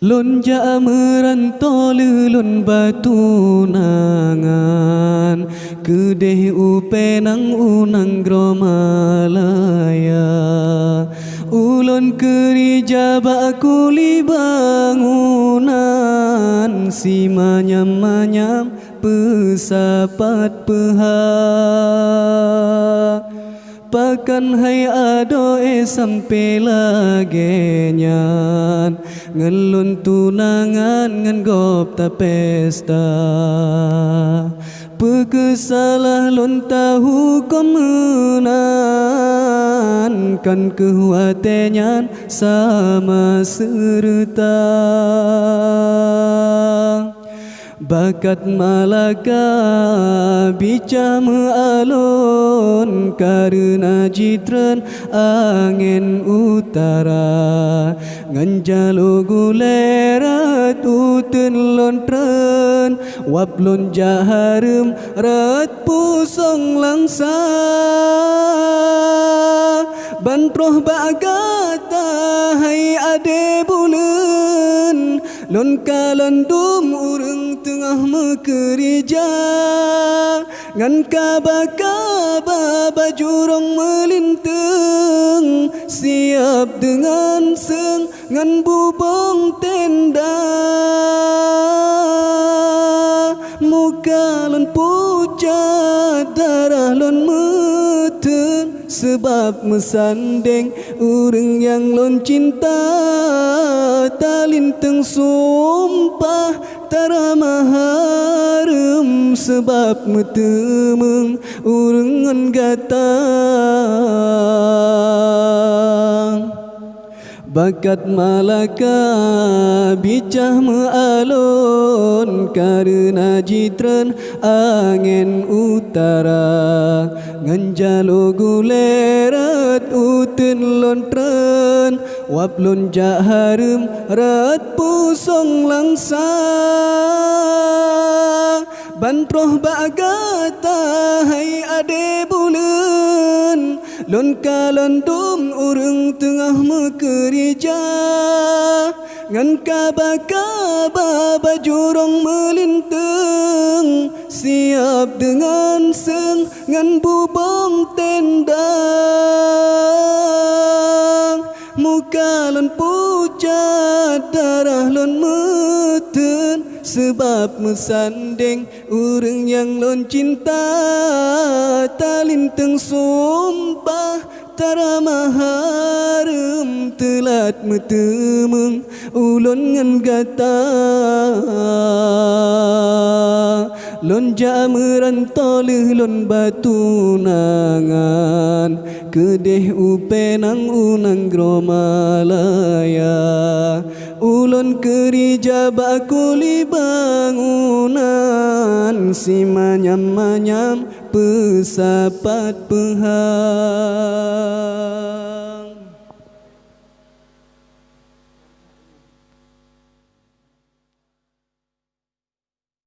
Lon ja merantau lelon batu nangan kedeh upenang unang gromalaya ulon kerja bakuli bangunan si manyam-manyam pesapat pehak pakan hai ado sampai lagi nyan ngelun tunangan ngan gop ta pesta pekesalah lon tahu komenan kan kehuatenyan sama serta bakat malaka bica mealon karena jitran angin utara nganjalo gulerat uten lontren waplon jaharum rat pusong langsa bantroh bagata hai ade bulen lon kalandum urang tengah mekerja ngan kaba-kaba bajurong melintang siap dengan seng ngan bubong tenda muka lon pucat darah lon meten sebab mesandeng urang yang lon cinta talinteng sumpah tara maharem sebab metemeng urang gatang bakat malaka bicah mealon karena jitran angin utara nganjalo gulerat uten lontren waplon jaharum rat pusong langsa bantroh bagata hai ade bulen lon kalandum urang tengah mekerja ngan kaba-kaba bajurong melintang siap dengan seng ngan bubong tenda muka lon pucat darah lon meten sebab mesandeng urang yang lon cinta talinteng sumpah tara maharem telat metemeng ulon ngan gata lon ja merantau lon batu nangan kedeh upenang unang gromalaya ulon kerja bakuli bangunan si manyam-manyam pesapat pehak